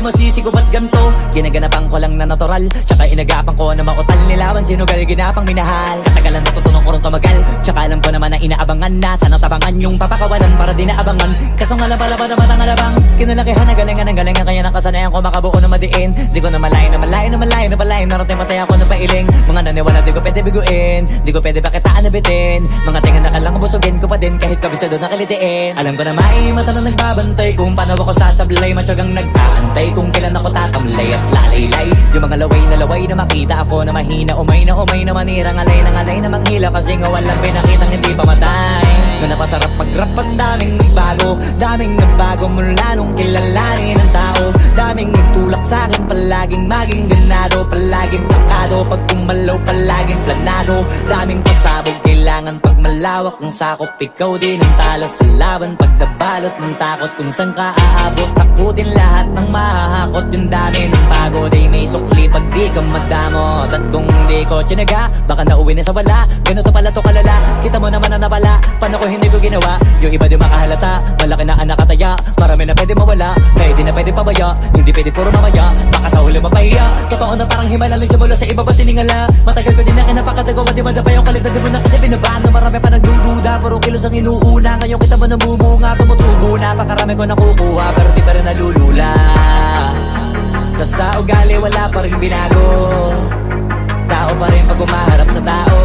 masisigo ba't ganto? Ginaganapan ko lang na natural, tsaka inagapan ko na mautal. Nilaban sinugal, ginapang minahal. Katagalan natutunan ko rin tumagal, tsaka alam ko naman na inaabangan na. Sana tabangan yung papakawalan para di naabangan. Kaso nga lang pala ba naman ang alabang kinalakihan na galingan ng galingan, kaya nakasanayan ko makabuo na madiin. Di ko na malayo na malayo na malayo na palayo. Narating matay ako na pailing. Mga naniwala di ko pwede biguin, di ko pwede pakitaan na bitin. Mga tingan na kalang busugin ko pa din kahit kabisado na kalitiin. Alam ko na may mata na nagbabantay kung paano ako sasablay. Matyagang nag-aantay kung kailan ako tatamlay at lalaylay. Yung mga laway na makita ako na mahina. Umay na manira, ngalay na manghila. Kasi nga walang pinakitang hindi pamatay. Na napasarap mag-rap, ang daming nagbago mula nung kilalanin ang tao. Daming nagtulak sa'kin, palaging maging ganado, palaging plakado. Pag kumalaw, palaging planado. Daming pasabog, kailangan pag malawak ang sakop. Ikaw din ang talo sa laban pag nabalot ng takot. Kung saan ka aabot, takutin lahat ng mahahakot. Yung dami ng pagod ay may sukli pag di ka madamot. At kung di ko tsinaga, baka nauwi na sa wala. Ganito pala to kalala, kita mo naman na napala. Paano ko hindi ko ginawa? Yung iba di makahalata, malaki na ang nakataya. Marami na pwede mawala, kaya di na pwede pabaya. Hindi pwede puro mamaya, baka sa huli mapahiya. Totoo na parang himala lang simula sa iba ba tiningala. Matagal ko din na kinapakatagawa, di madapa yung kalidad. Di mo na kita binabaan na marami pa nagdududa. Puro kilos ang inuuna, ngayon kita mo namumunga. Tumutubo na, pakarami ko nakukuha, pero di pa rin nalulula. Tas sa ugali wala pa rin binago. Tao pa rin pag umaharap sa tao.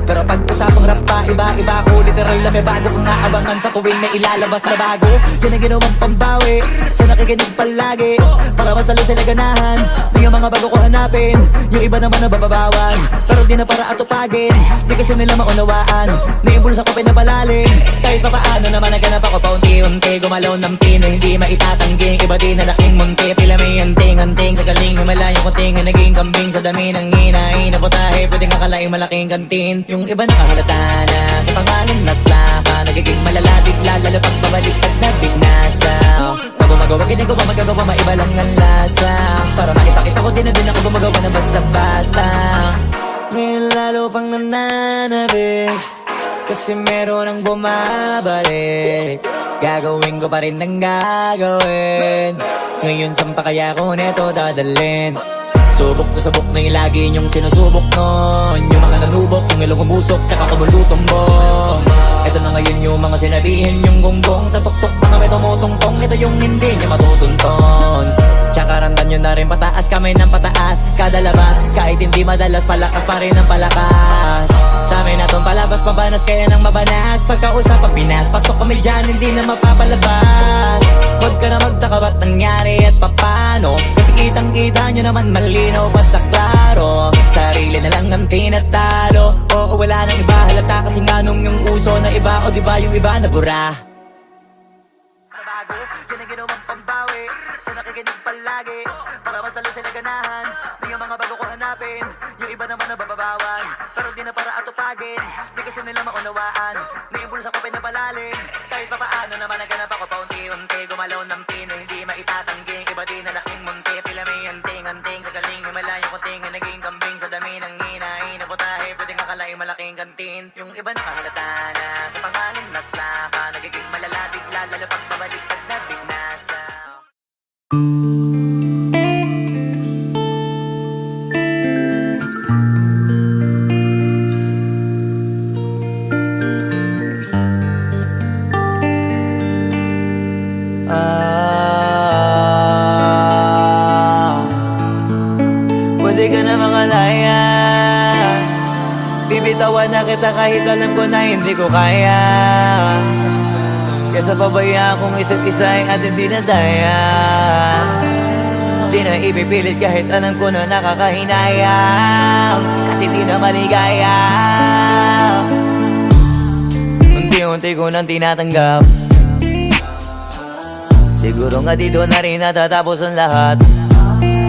Pero pag usapang rap pa, iba ko. Literal na may bago kong naabangan sa tuwing may ilalabas na bago. Yan ang ginawang pambawi sa nakikinig palagi, para mas lalo sila ganahan. Di yung mga bago ko hanapin, yung iba naman nababawan. Pero di na para atupagin, di kasi nila maunawaan. Naimbulsa ko pinapalalim, kahit pa paano naman naganap ako paunti-unti. Gumalaw ng pino, hindi maitatanggi. Iba din na laking munti, pila may anting-anting. Sa galing may malayong kunting, naging kambing sa dami ng hinahin na putahe. Pwedeng akalaing malaking kantin. Yung iba nakahalata na sa pangalan at plaka, nagiging malalapit lalo pag babalik at nabignasa. Pag gumagawa, ginagawa, magagawa, maiba lang ang lasa. Para maipakita ko din na din ako gumagawa na basta-basta. Ngayon lalo pang nananabik, kasi meron ang bumabalik. Gagawin ko pa rin ang gagawin. Ngayon saan pa kaya ko neto dadalhin? Subok na yung lagi niyong sinusubok nun. Yung mga nanubok, yung ilong umusok, tsaka kumulutumbong. Ito na ngayon yung mga sinabihin yung gonggong. Sa tuktok na kami tumutungtong, ito yung hindi niya matutunton. Tsaka ramdam nyo na rin pataas, kamay ng pataas. Kada labas, kahit hindi madalas, palakas pa rin ang palakas. Sa amin na tong palabas, pabanas, kaya nang mabanas. Pagkausap ang Pinas, pasok kami dyan, hindi na mapapalabas. Huwag ka na magtaka ba't nangyari at papano, kasi kitang-kita nyo naman malinaw pa sa klaro. Sarili na lang ang tinatalo. Oo, wala nang iba halata, kasi nga nung yung uso na iba. O diba yung iba na bura? Nabago, yan ang ginawang pambawi sa nakikinig palagi, para mas lalo sila ganahan. Di yung mga bago ko hanapin, yung iba naman nababawan. Pero di na para atupagin, di kasi nila maunawaan. Naimbulsa ko pinapalalim, kahit pa paano naman naganap ako paunti-unti. Gumalaw ng pino, hindi maitatanggi. Iba din na laking munti, pila may anting-anting. Sa galing may malayong kunting, naging kambing sa dami ng hinahin na putahe. Pwedeng akalaing malaking kantin. Yung iba nakahalata na sa pangalan at plaka, nagiging malalapit lalo pag babalik at nabignasa. Pwede ka na mangalaya, bibitawan na kita kahit alam ko na hindi ko kaya. Kesa pabayaan kong isa't isa ay atin di na daya. Di na ipipilit kahit alam ko na nakakahinayang, kasi di na maligaya. Unti-unti ko nang tinatanggap, siguro nga dito na rin natatapos ang lahat.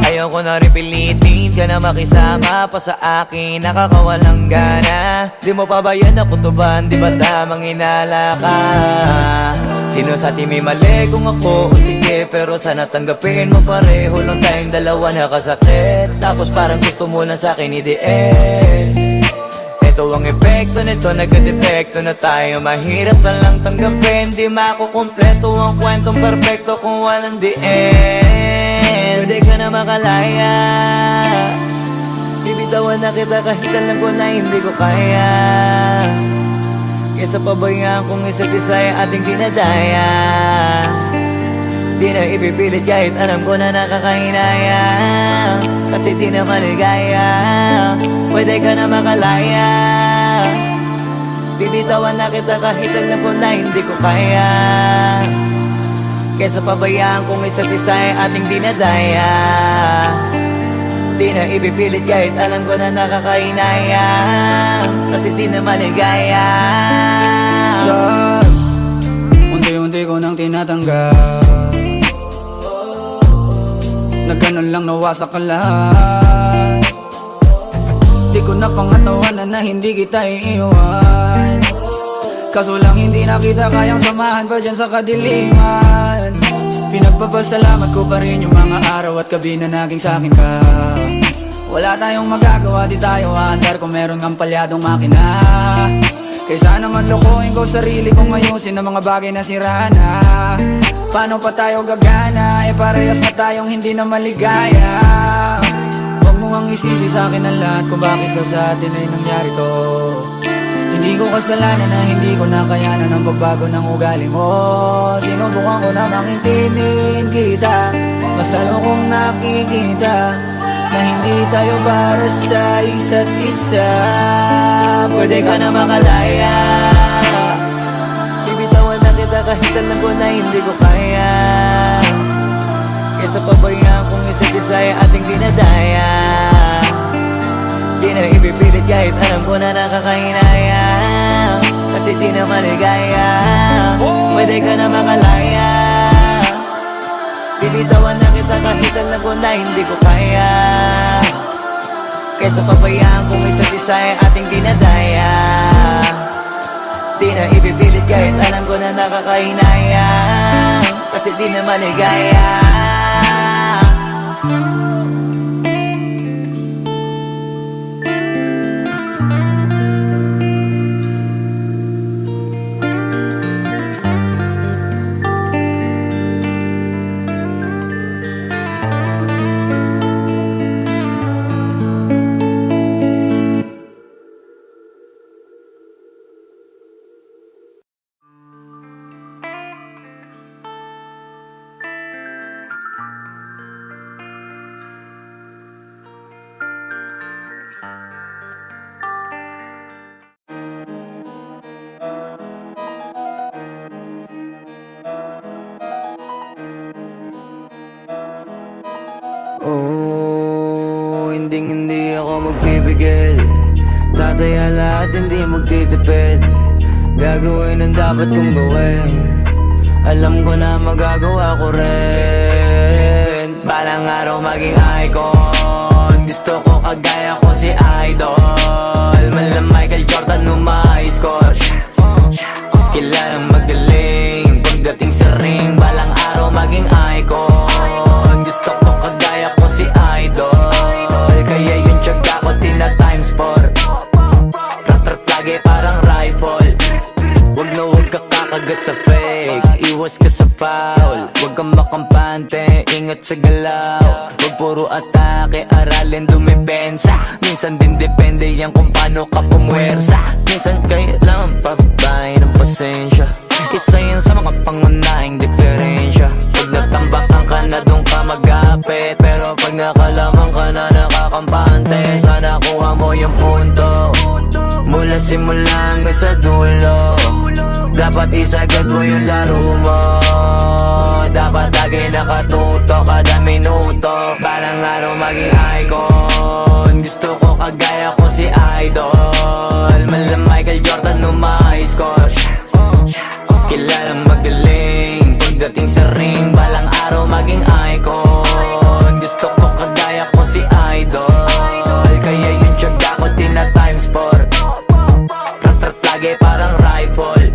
Ayoko na rin pilitin ka na makisama pa sa akin, nakakawalang gana. Di mo pa ba yan nakutuban, di ba tamang inala ka? Sino sa atin may mali kung ako o sige, pero sana tanggapin mo pareho lang tayong dalawa nakasakit. Tapos parang gusto mo lang sa'kin i-DN. Ito ang epekto nito, nagka-depekto na tayo. Mahirap na lang tanggapin, di makukumpleto ang kwentong perfecto kung walang the end. Pwede ka na makalaya, bibitawan na kita kahit alam ko na hindi ko kaya. Kesa pabayaan kung isa't isa ay ating dinadaya. Di na ipipilit kahit alam ko na nakakahinayang, kasi di na maligaya. Pwede ka na makalaya, bibitawan na kita kahit alam ko na hindi ko kaya. Kesa pabayaan kung isa't isa ay ating dinadaya. Di na ipipilit kahit alam ko na nakakahinayang, kasi di na maligaya. Shots, unti-unti ko nang tinatanggap. Na ganun lang nawasak ka lahat. Di ko na pangatawanan na hindi kita iiwan. Kaso lang hindi na kita kayang samahan pa dyan sa kadiliman. Pinagpapasalamat ko pa rin yung mga araw at gabi na naging sa'kin ka. Wala tayong magagawa, di tayo aandar kung meron kang palyadong makina. Kaysa naman lokohin ko sarili kong ayusin ang mga bagay na sira na. Paano pa tayo gagana, parehas na tayong hindi na maligaya. Huwag mo ngang isisi sa'kin ang lahat kung bakit ba sa atin ay nangyari to. Hindi ko kasalanan na hindi ko nakayanan ang pagbago ng ugali mo. Sinubukan ko na makintindihin kita, mas lalo kong nakikita na hindi tayo para sa isa't isa. Pwede ka na makalaya, bibitawan na kita kahit alam ko na hindi ko kaya. Kesa pabayaan kung isa't isa ay ating dinadaya. Di na ipipilit kahit alam ko na nakakahinayang, kasi di na maligaya. Pwede ka na makalaya, bibitawan na kita kahit alam ko na hindi ko kaya. Kesa pabayaan kung isa't isa ay ating dinadaya. Di na ipipilit kahit alam ko na nakakahinayang, kasi di na maligaya. Oh, hindi ako magpipigil. Tataya lahat, hindi magtitipid. Gagawin ang dapat kong gawin. Alam ko na magagawa ko rin. Balang araw maging icon. Gusto ko kagaya ko si Idol. Mala Michael Jordan score. Kilalang magaling pagdating sa ring. Balang araw maging icon. Gusto ko kagaya ko si Idol. Kaya yung tiyaga ko tina times 4. Rat-rat lagi parang rifle. Wag na wag ka kakagat sa fake. Iwas ka sa foul. Wag kang makampante, ingat sa galaw. Wag puro atake, aralin dumipensa. Minsan din depende yan kung paano ka pumwersa. Minsan kailangan pabay ng pasensya. Isa yan sa mga pangunahing diferensya. Pag natambakan ka na doon ka magapit, pero pag nakalaman ka na nakakampante, sana kuha mo yung punto. Mula simula hanggang sa dulo, dapat isagad mo yung laro mo. Dapat lagi nakatuto kada minuto. Balang araw maging icon. Gusto ko kagaya ko si Idol. Mala Michael Jordan score. Kilalang magaling pagdating sa ring. Balang araw maging icon. Gusto ko kagaya ko si Idol. Kaya yung tiyaga ko tina times 4. Rat-rat lagi parang rifle.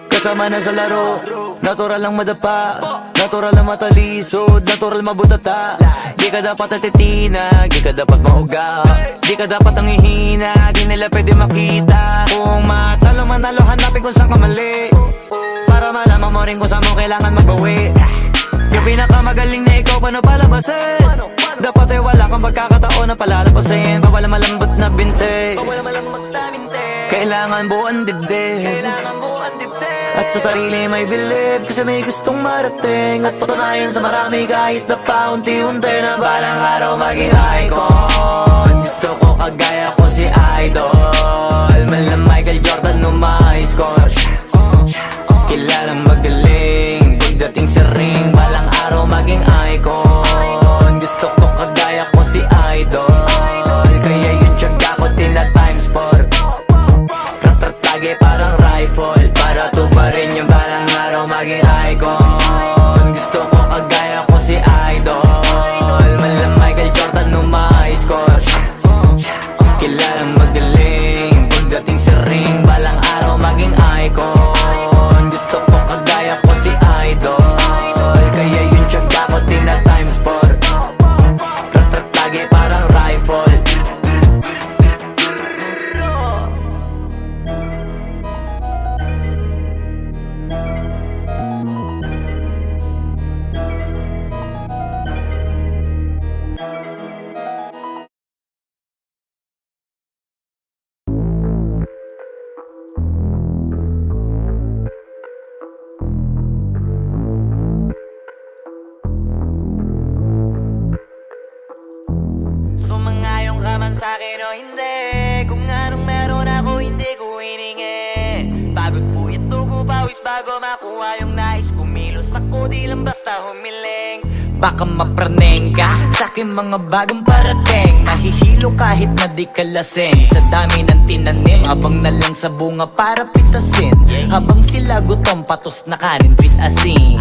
Kasama na sa laro, natural lang madapa. Natural na matalisod, natural mabutata. Di ka dapat atitinag, di ka dapat mauga. Di ka dapat ang ihina, di nila pwede makita. Kung matalo manalo, hanapin kung saan ka mali, para malaman mo rin kung saan mo kailangan magbawi. Yung pinakamagaling na ikaw, paano palabasin? Dapat ay wala kang pagkakataon na palalapasin. Bawal malambot na binte, kailangan buuan dibdib. At sa sarili may bilib, kasi may gustong marating. At patunayan sa marami kahit na paunti-unti, na balang araw maging icon. Gusto ko kagaya ko si Idol, mala Michael Jordan no may score. Kilalang magaling, pagdating sa ring, balang araw maging icon. Gusto ko kagaya ko si Idol, kaya yung tiyaga ko tina-times 4. Ratatage parang rifle, para tuparin yung balang araw maging icon. Gusto ko kagaya ko si Idol, mala Michael Jordan no may score. Kilalang magaling, pagdating sa ring, balang araw maging icon. Gusto ko kagaya ko si Idol, kaya yung tiyaga ko tina-times 4. Ratatage parang rifle. Sumangayong ka man sa'kin o hindi, kung anong meron ako hindi ko hiningi. Pagod po ito ko pawis bago makuha yung nais. Kumilos ako di lang basta humiling. Baka mapraneng ka sa'kin mga bagong parating. Mahihilo kahit na di ka lasing, sa dami ng tinanim, abang na lang sa bunga para pitasin. Habang sila gutom patos na kanin with asin.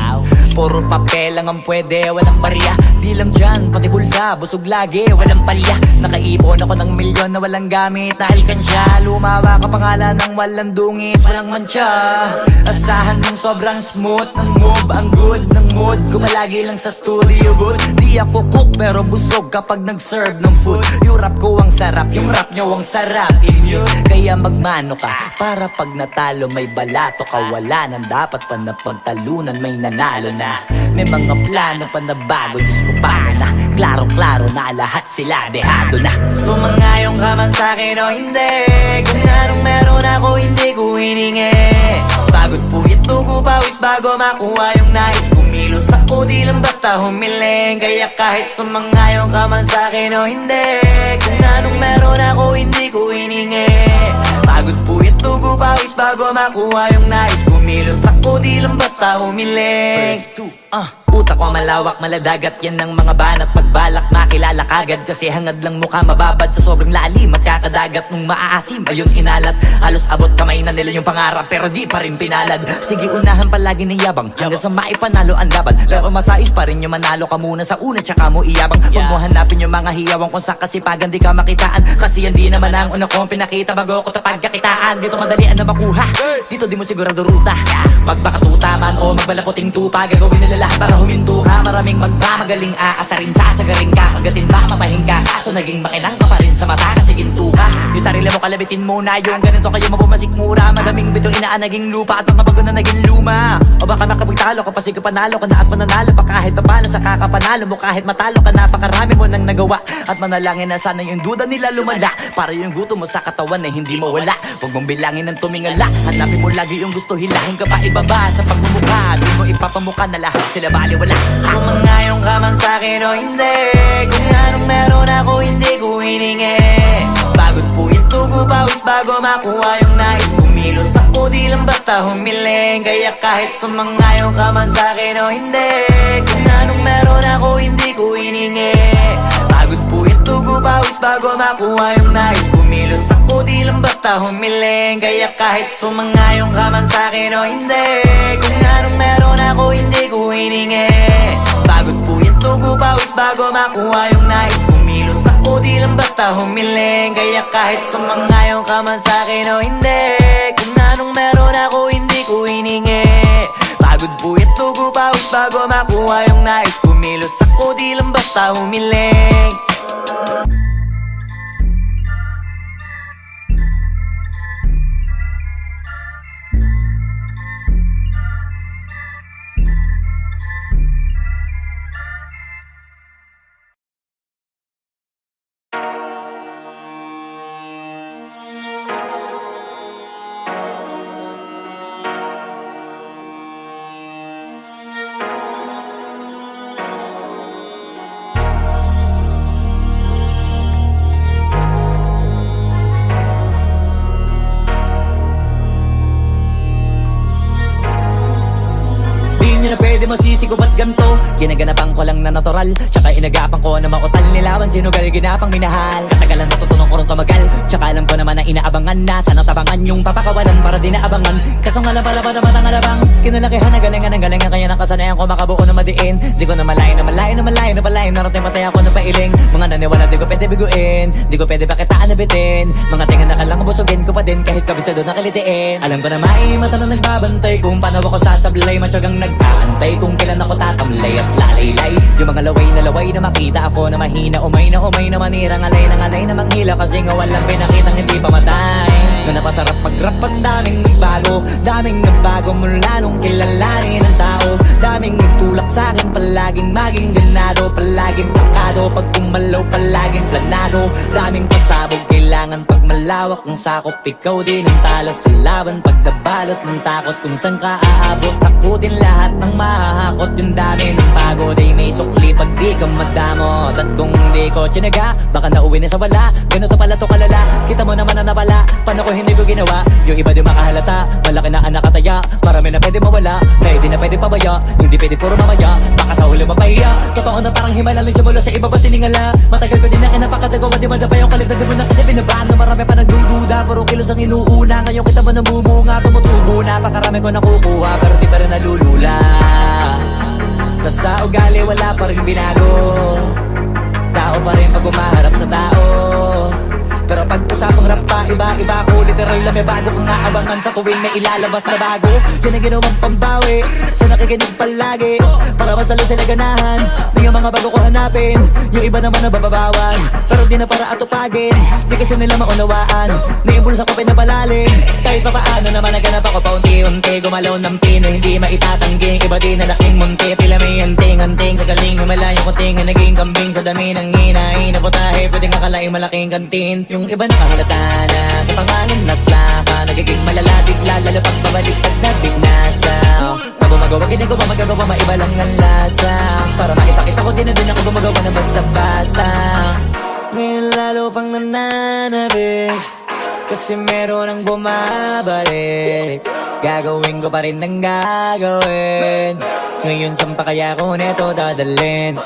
Puro papel lang ang pwede, walang barya. Di lang dyan, pati bulsa, busog lagi, walang palya. Nakaipon ako ng milyon na walang gamit na alkansya. Lumawa ka pangalan ng walang dungis, walang mancha. Asahan ng sobrang smooth ng move, ang good ng mood. Kumalagi lang sa studio booth. Di ako cook pero busog kapag nag-serve ng food. Yung rap ko ang sarap, yung rap nyo ang sarap. Immune, kaya magmano ka, para pag natalo may balato ka. Wala nang dapat pa na pagtalunan, may nanalo na. May mga plano pa na bago, Diyos ko paano na. Klarong-klaro na lahat sila dehado na. Sumangayong ka man sa'kin o hindi, kung anong meron ako hindi ko hiningi. Pagod po ito ko pawis bago makuha yung nais. Kumilos ako di lang basta humiling, kaya kahit sumangayong ka man sa'kin o hindi, kung anong meron ako hindi ko hiningi. Pagod po ito ko pawis bago makuha yung nais. Kumilos ako di lang basta humiling. Utak ko malawak, maladagat, yan ang mga banat. Pagbalak makilala kagad, kasi hangad lang mukha mababad sa sobrang lalim. At kakadagat nung maaasim, ayun inalat. Halos abot kamay na nila yung pangarap, pero di pa rin pinalad. Sige unahan palagi ng yabang, hanggang sa maipanalo ang laban. Pero masais pa rin yung manalo ka muna sa una, tsaka mo iyabang. Huwag mo hanapin yung mga hiyawang kung sa kasipagan di ka makitaan. Kasi yan di naman ang una kong pinakita bago ko tapagkakitaan. Dito madalian na makuha, dito di mo sigurado ruta. Magpakatuta man o magbalakoting tupa, gagawin nila lahat para huminto ka. Maraming magmamagaling aasarin, sasagaring ka, kagatin mamatahin ka. Kaso naging makinang ka pa rin sa mata kasi ginto ka. Yung sarili mo kalabitin muna, yung ganun so kayo mapumasik mura. Madaming bito inaan naging lupa at mga bago na naging luma. O baka makapagtalo ka pa, sige panalo ka na at mananalo pa kahit papano sa kakapanalo mo. Kahit matalo ka, napakarami mo nang nagawa. At manalangin na sana yung duda nila lumala, para yung gutom mo sa katawan na hindi mawala. Huwag mong bilangin ng tumingala, hanapin mo lagi yung gusto, hilahin ka pa ibaba sa pagmumukha. Di mo ipapamuka na lahat sila baliwala. Sumangayong ka man sa'kin o hindi, kung anong meron ako hindi ko hiningi. Pagod po ito ko pawis bago makuha yung nais. Kumilos ako di lang basta humiling, kaya kahit sumangayong ka man sa'kin o hindi, kung anong meron ako hindi ko hiningi. Pagod po ito ko pawis bago makuha yung nais. Kumilos ako di lang basta humiling, kaya kahit sumangayong ka man sa'kin o hindi, kung anong meron ako hindi ko hiningi. Pagod po ito ko pawis bago makuha yung nais. Kumilos ako di lang basta humiling, kaya kahit sumangayong ka man sa'kin o hindi, kung anong meron ako hindi ko hiningi. Pagod po ito ko pawis bago bago makuha yung nais. Kumilos ako di lang basta humiling. Di nyo na pwede masisi ko ba't ganto. Ginaganapan ko lang na natural, tsaka inagapan ko na mautal nilawan. Sinugal ginapang minahal. Katagalan natutunan ko rin tumagal, tsaka alam ko naman na inaabangan na. Sana tabangan yung papakawalan para di naabangan. Kaso nga lang pala ba naman ang alabang kinalakihan na galingan ng galingan. Kaya nakasanayan ko makabuo na madiin. Di ko na malayo na malayo na malayo na malayo. Narating patay ako ng pailing. Mga naniwala di ko pwede biguin, di ko pwede pakitaan na bitin. Mga tinga na kalang busugin ko pa din kahit kabisado na kalitiin. Alam ko na may mata na nagbabantay kung paano ako sasablay. Matyagang nag-aantay kung kailan ako tatamlay at lalaylay. Yung mga laway na makita ako na mahina. Umay na manirang alay na manghila. Kasi nga walang pinakitang hindi pamatay. Na napasarap pag-rap ang daming nagbago mula nung kilalanin ng tao. Daming nagtulak sa'kin, palaging maging ganado. Palaging pakado, pag kumalaw palaging planado. Daming pasabog, kailangan pag malawak ang sakop. Ikaw din ang talo sa laban, pag nabalot ng takot. Kung saan ka aabot, takutin lahat ng mahahakot. Yung dami ng pagod ay may sukli pag di ka madamot. At kung hindi ko tsinaga, baka nauwi na sa wala. Ganito pala to kalala, kita mo naman na napala. Paano ko hindi ko ginawa, yung iba di makahalata. Malaki na anak kataya, marami na pwede mawala. Pwede na pwede pabaya, hindi pwede puro mamaya. Baka sa huli mapahiya, totoo na parang himala lang mula sa iba ba tiningala. Matagal ko din na kinapakatagawa, di madapa yung kalidad. Di mo na kasi binabahan na marami pa nagdududa. Puro kilos ang inuuna, ngayon kita mo namumunga. Tumutubo na, pakarami ko nakukuha, pero di pa rin nalulula. Tas sa ugali wala pa rin binago. Tao pa rin pag umaharap sa tao. Pero pag usapang rap pa, iba-iba ko. Literal na may bago kong naabangan sa tuwing may ilalabas na bago. Yan ang ginawang pambawi sa nakikinig palagi, para mas lalo sila ganahan. Di yung mga bago ko hanapin, yung iba naman nabababawan. Pero di na para atupagin, di kasi nila maunawaan. Naimbulsa ko pinapalalim, kahit pa paano naman naganap ako paunti-unti. Gumalaw ng pino, hindi maitatanggi. Iba din na laking munti, pila may anting-anting. Sa galing humalayong kunting, naging kambing sa dami ng hinahin. Naputahe, pwedeng akalaing malaking kantin. Yung iba nakahalata na sa pangalan at laka. Nagiging malala bigla, lalo pag babalik at nabignasa. Pag gumagawa, ginagawa, magagawa, maiba lang ang lasa. Para maipakita ko din na din ako gumagawa na basta-basta. Ngayon lalo pang nananabik, kasi meron ang bumabalik. Gagawin ko pa rin ang gagawin. Ngayon saan pa kaya ko neto dadalhin?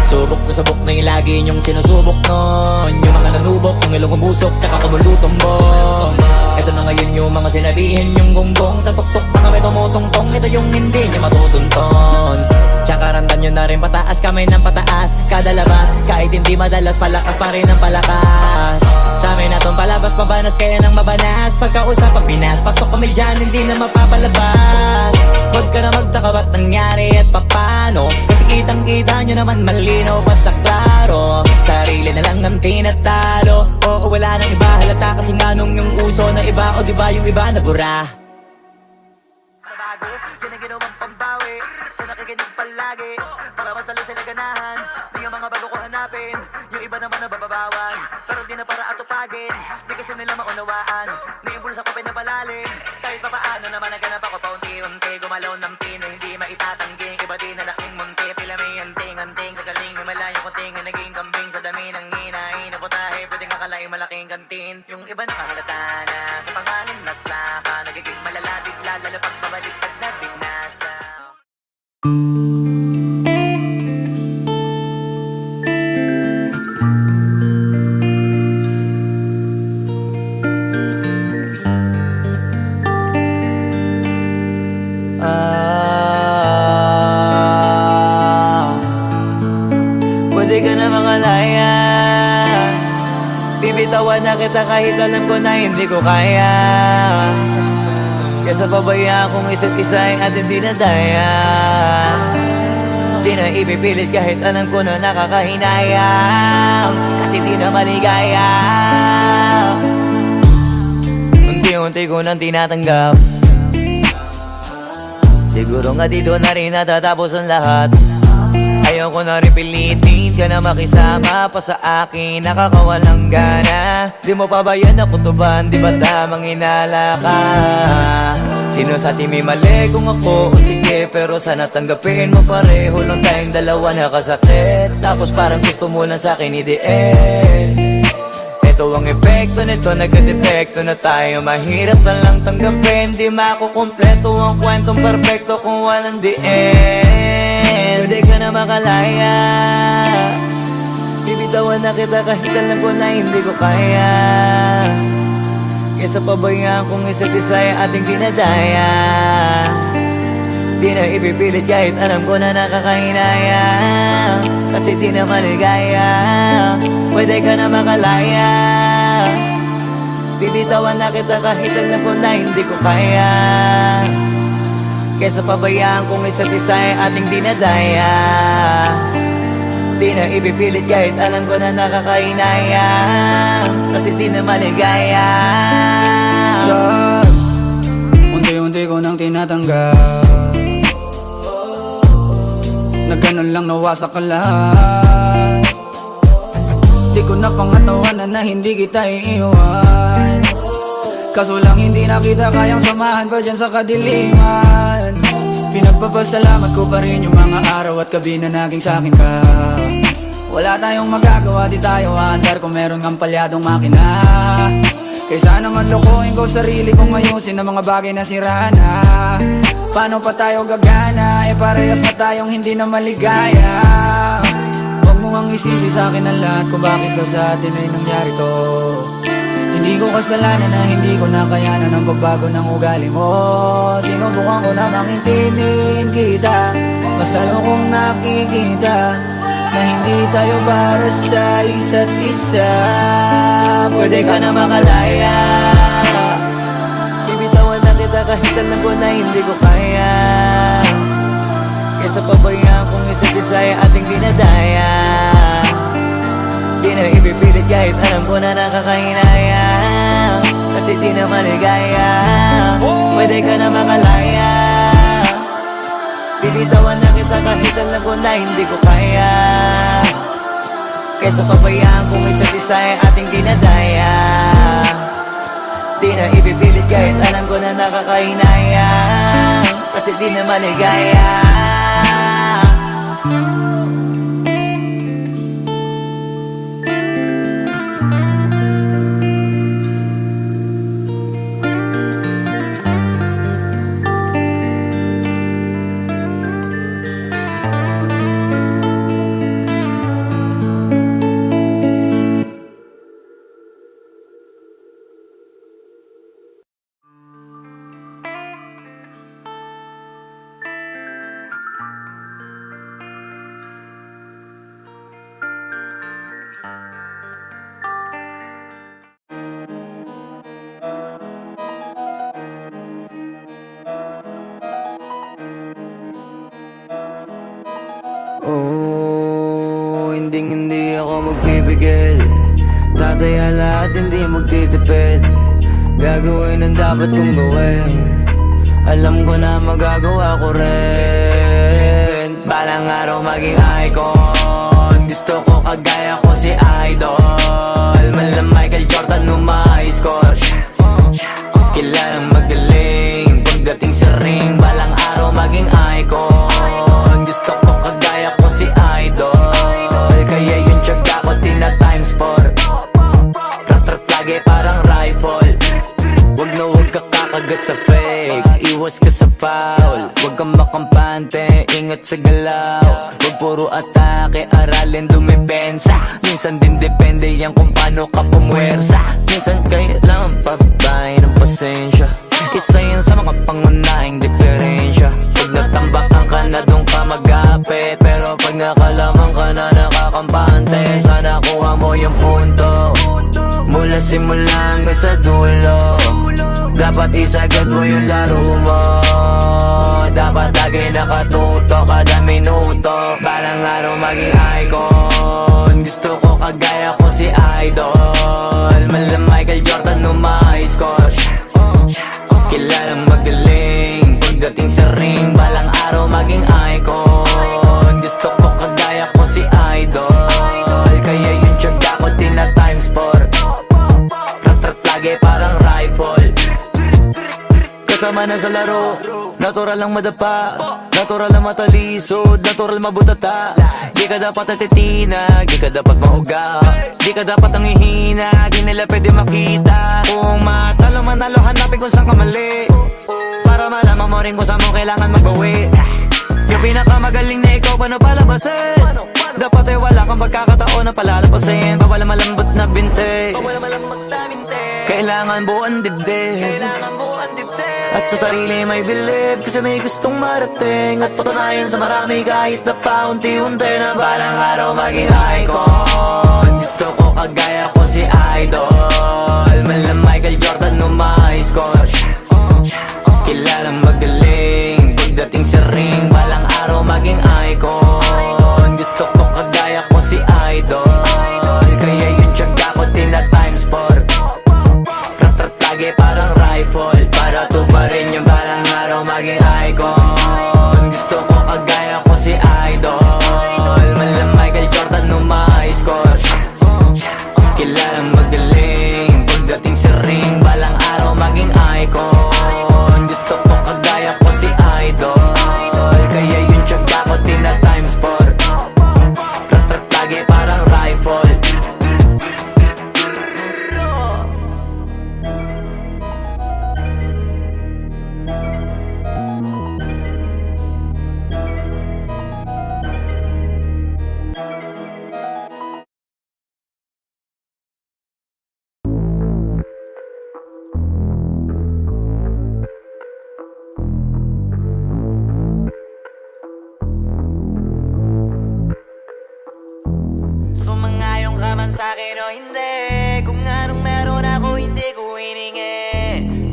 Subok to subok na yung lagi niyong sinusubok nun. Yung mga nanubok, yung ilong umusok, tsaka kumulutumbong. Ito na ngayon yung mga sinabihin yung gonggong. Sa tuktok na kami tumutungtong, ito yung hindi niya matutunton. Tsaka randam nyo na rin pataas, kamay ng pataas. Kada labas, kahit hindi madalas, palakas pa rin ang palakas. Sa amin na tong palabas, mabanas kaya nang mabanas. Pagkausap ang Pinas, pasok kami dyan, hindi na mapapalabas. Huwag ka na magtaka ba't nangyari at papano, kasi kitang-kita nyo naman malinaw pa sa klaro. Sarili na lang ang tinatalo. Oo, wala nang iba halata, kasi nga nung yung uso na iba. O diba yung iba na bura. Nabago, yan ang ginawang pambawi sa nakikinig palagi, para mas lalo sila ganahan. Di yung mga bago ko hanapin, yung iba naman nabababawan. Pero di na para atupagin, di kasi nila maunawaan. Naimbulsa ko pinapalalim, kahit pa paano naman naganap ako paunti-unti. Gumalaw ng pino, hindi maitatanggi. Iba din na laking munti, pila may anting-anting. Sa galing humalayong kunting, naging kambing sa dami ng hinahin. Naputahe, pwedeng akalaing malaking kantin. Yung iba nakahalata na sa pangalan at laka. Nagiging malala bigla, lalo pag babalik at nabignasa. Pwede ka na mangalaya, bibitawan na kita kahit alam ko na hindi ko kaya. Kesa pabayaan kong isa't isa ay ating dinadaya. Di na ipipilit kahit alam ko na nakakahinayang, kasi di na maligaya. Unti-unti ko nang tinatanggap, siguro nga dito na rin natatapos ang lahat. Ayoko na rin pilitin ka na makisama pa sa akin, nakakawalang gana. Di mo pa ba yan nakutuban, di ba tamang inala ka? Sino sa atin may mali, kung ako o sige, pero sana tanggapin mo pareho lang tayong dalawa nakasakit. Tapos parang gusto mo lang sa akin i-end. Ito ang epekto nito, nagka-depekto na tayo. Mahirap na lang tanggapin, di makukumpleto ang kwentong perfecto kung walang the end. Pwede ka na makalaya, bibitawan na kita kahit alam ko na hindi ko kaya. Kesa pabayaan kung isa't isa ay ating dinadaya. Di na ipipilit kahit alam ko na nakakahinaya, kasi di na maligaya. Pwede ka na makalaya, bibitawan na kita kahit alam ko na hindi ko kaya. Kesa pabayaan kung isa't isa ay ating dinadaya. Di na ipipilit kahit alam ko na nakakahinaya, kasi di na maligaya. Just unti-unti ko nang tinatanggap, na ganun lang nawasak ka lahat. Di ko na pangatawanan na hindi kita iiwan, kaso lang hindi na kita kayang samahan pa dyan sa kadiliman. Pinagpapasalamat ko pa rin yung mga araw at gabi na naging sa'kin ka. Wala tayong magagawa, di tayo aandar kung meron kang palyadong makina. Kaysa naman lokohin ko sarili kong ayusin ang mga bagay na sira na. Paano pa tayo gagana, parehas na tayong hindi na maligaya. Huwag mo ngang isisi sa'kin ang lahat kung bakit ba sa atin ay nangyari to. Hindi ko kasalanan na hindi ko nakayanan ang pagbago ng ugali mo. Sinubukan ko namang intindihin kita, basta lang kong nakikita na hindi tayo para sa isa't isa. Pwede ka na makalaya, bibitawan na kita kahit alam ko na hindi ko kaya. Kesa pabayaan kung isa't isa ay ating dinadaya. Di na ipipilit kahit alam ko na nakakahinaya, kasi di na maligaya. Pwede ka na makalaya, bibitawan na kita kahit alam ko na hindi ko kaya. Kesa pabayaan kung isa't isa ay ating dinadaya. Di na ipipilit kahit alam ko na nakakahinaya, kasi di na maligaya. Oh, hindi ako magpipigil. Tataya lahat, hindi magtitipid. Gagawin ang dapat kong gawin. Alam ko na magagawa ko rin. Balang araw maging icon, gusto ko kagaya ko si Idol. Mala Michael Jordan high score, kilalang magaling pagdating sa ring. Balang araw maging icon, gusto ko kagaya ko si Idol. Kaya yung tiyaga ko tina times 4, rat-rat lagi parang rifle. Wag na wag ka kakagat sa fake, iwas ka sa foul. Wag kang makampante, ingat sa galaw. Wag puro atake, aralin dumipensa. Minsan din depende yan kung paano ka pumwersa. Minsan kailangan pabay ng pasensya. Isa yan sa mga pangunahing diferensya. Pag natambakan ka na doon ka mag-apit, pero pag nakalaman ka na nakakampante, sana kuha mo yung punto. Mula simula hanggang sa dulo, dapat isagad mo yung laro mo. Dapat lagi nakatuto kada minuto. Pagdating sa ring, balang araw maging icon. Gusto ko kagaya ko si Idol, kaya yung tiyaga ko tina times 4. Rat-rat lagi parang rifle. Kasama na sa laro, natural lang madapa, natural lang matalisod, natural mabutata. Di ka dapat natitinag, di ka dapat mauga, di ka dapat ang ihina, di nila pwede makita. Kung matalo manalo, hanapin kung saan ka mali, para malaman mo rin kung saan mo kailangan magbawi. Yung pinakamagaling na ikaw, paano palabasin? Dapat ay wala kang pagkakataon na palalapasin. Bawala malambot na binte, kailangan buuan dibdib, at sa sarili may believe, kasi may gustong marating at patunayan sa marami kahit na paunti-unti na balang araw maging icon. Gusto ko kagaya ko si Idol, mala Michael Jordan no high score. Kilalang magaling, pagdating sa ring, balang araw maging icon. Gusto ko kagaya ko si Idol, kaya yung tiyaga ko tina times 4. Rat-rat lagi parang rifle, para tuparin yung balang araw maging icon. Gusto ko kagaya ko si Idol, mala Michael Jordan no high score. Kilalang magaling, pagdating sa ring, balang araw maging icon. Gusto ko kagaya ko si Idol, kaya yung tiyaga ko tina times 4. Rat-rat lagi parang rifle. Sumangayong ka man sa'kin o hindi, kung anong meron ako hindi ko hiningi.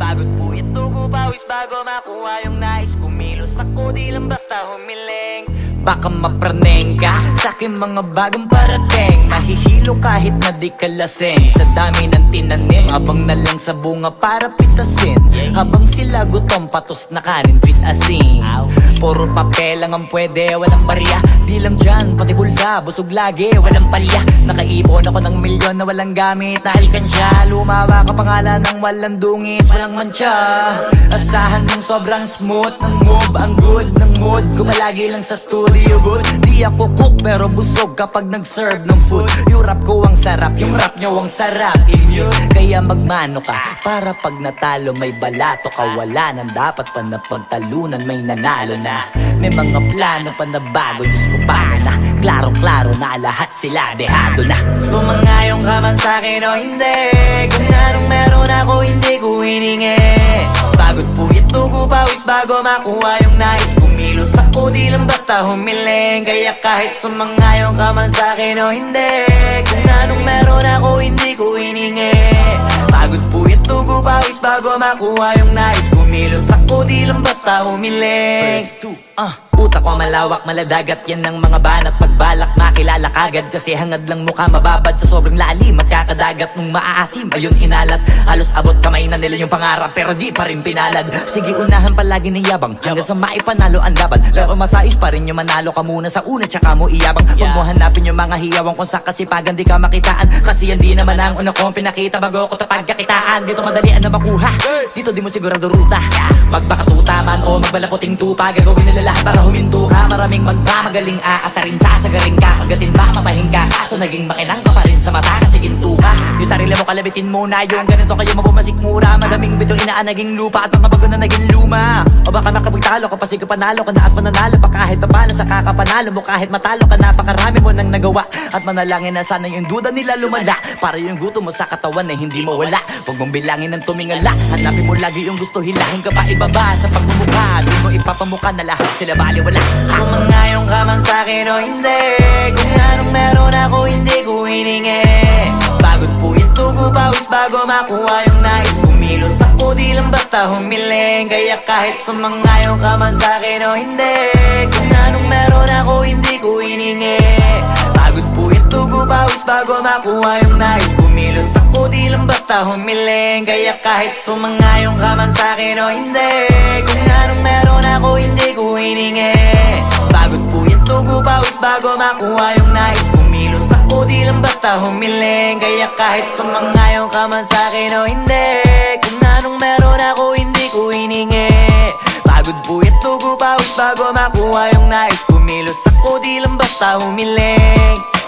Pagod po ito ko pawis bago makuha yung nais. Kumilos ako di lang basta humiling. Baka mapraneng ka sa aking mga bagong parating, mahihilo kahit na di ka lasing. Sa dami ng tinanim, abang na lang sa bunga para pitasin. Habang sila gutom, patos na kanin, pitasin. Puro papel lang ang pwede, walang barya. Di lang dyan, pati bulsa, busog lagi, walang palya. Nakaipon ako ng milyon na walang gamit na alkansya. Lumawa ka pangalan ng walang dungis, walang mancha. Asahan mong sobrang smooth ng move, ang good ng mood. Kumalagi lang sa studio booth. Di ako cook pero busog kapag nag-serve ng food. Yung rap ko ang sarap, yung rap nyo ang sarap. Immune, kaya magmano ka para pag natalo may balato ka. Wala nang dapat pa na pagtalunan, may nanalo na. May mga plano pa na bago, Diyos ko paano na. Klarong-klaro na lahat sila, dehado na. Sumangayong ka man sa'kin o hindi, kung anong meron ako hindi ko hiningi. Pagod po ito ko pawis bago makuha yung nais. Kumilos ako di lang basta humiling, kaya kahit sumangayong ka man sa'kin o hindi, kung anong meron ako hindi ko hiningi. Pagod po ito ko pawis bago makuha yung nais. Kumilos ako di lang basta humiling. Utak ko malawak, maladagat yan ng mga banat. Pagbalak makilala kagad, kasi hangad lang mukha mababad sa sobrang lalim. Magkakadagat nung maaasim, ayun inalat. Halos abot kamay na nila yung pangarap, pero di pa rin pinalad. Sige unahan palagi ng yabang, hanggang sa maipanalo ang laban. Pero masais pa rin yung manalo ka muna sa una, tsaka mo iyabang. Huwag mo hanapin yung mga hiyawang kung sa kasipagan di ka makitaan, kasi yan di naman ang una kong pinakita bago ko tapagkakitaan. Dito madalian na makuha, dito di mo sigurado ruta. Magbakatuta man o magbalaputing tupa, gagawin nila lahat para huminto ka. Maraming magmamagaling aasarin, sasagaring ka, kagatin ba mamahing ka. Kaso naging makinang ka pa rin sa mata kasi ginto ka. Yung sarili mo kalabitin muna, yung ganito kayo mapumasik mura. Madaming bito inaan naging lupa at mga bago na naging luma. O baka makapagtalo ka pa, sige panalo ka na at mananalo pa kahit papalo. Sa kakapanalo mo kahit matalo ka, napakarami mo nang nagawa. At manalangin na sana yung duda nila lumala, para yung gutom mo sa katawan na hindi mo wala. Huwag mong bilangin ng tumingala, hanapin mo lagi yung gusto, hilahin ka pa ibaba. Sa pagmumukha, doon mo ipapamuka na lahat sila baliwala. Sumangayong ka man sa'kin o hindi, kung anong meron ako hindi ko hiningi. Pagod po ito ko pawis bago makuha yung nais. Kumilos ako di lang basta humiling, kaya kahit sumangayong ka man sa'kin o hindi, kung anong meron ako hindi ko hiningi. Pagod po ito ko pawis bago makuha yung nais. Kumilos ako di lang basta humiling, kaya kahit sumangayong ka man sa'kin o hindi, kung anong meron bago makuha yung nais Kumilos ako di lang basta humiling Kaya kahit sumangayon ka man sa'kin o hindi Kung anong meron ako hindi ko hiningi Pagod puyat tugo pawis bago makuha yung nais Kumilos ako di lang basta humiling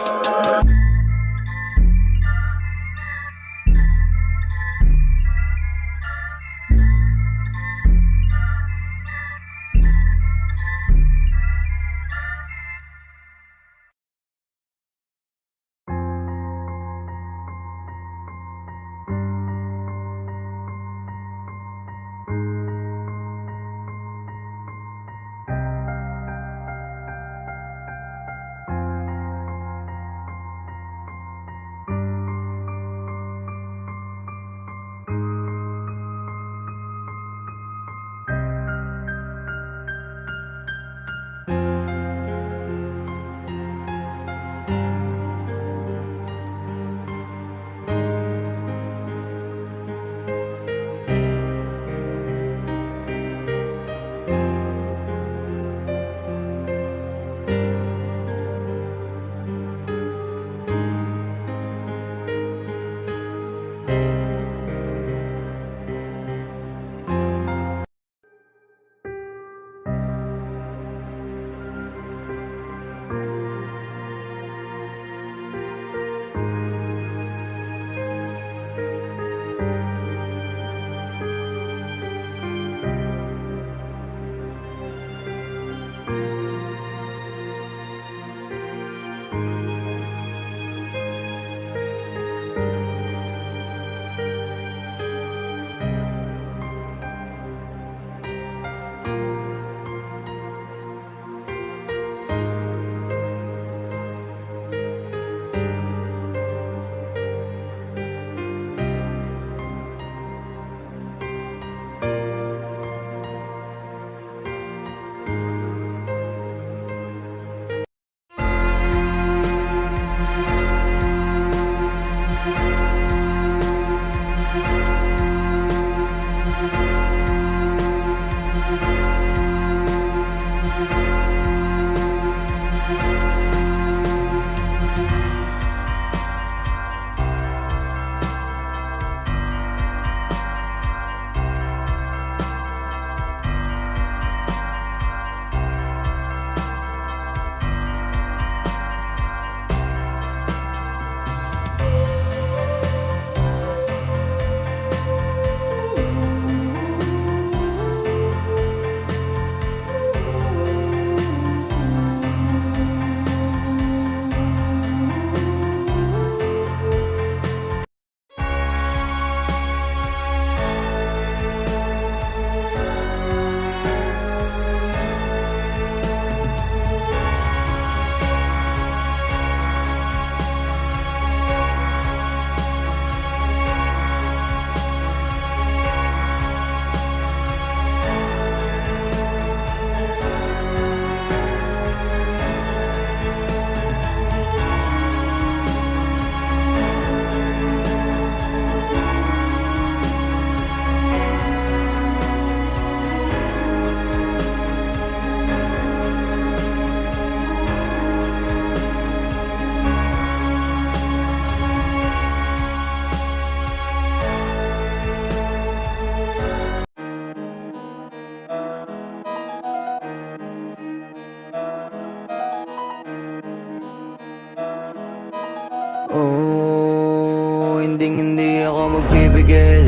Oh, hindi ako magpipigil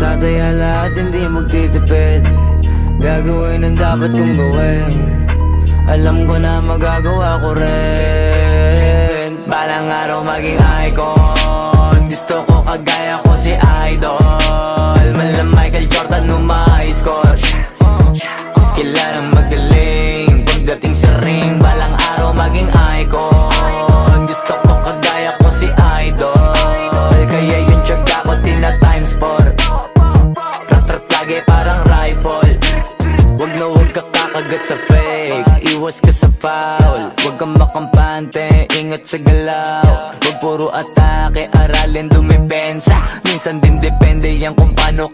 Tataya lahat, hindi magtitipid Gagawin ang dapat kong gawin Alam ko na magagawa ko rin Balang araw maging icon Gusto ko kagaya ko si Idol Malam Michael Jordan nung ma-high score Kilalang magaling Pagdating sa ring Balang araw maging icon Gusto ko kagaya ko si Idol Kaya yung tiyaga ko tina-times 4 Rat-rat lagi parang rifle Wag na wag ka kakagat sa fake Iwas ka sa foul Wag kang makampante Ingat sa galaw Wag puro atake Aralin dumipensa Minsan din depende yan kung paano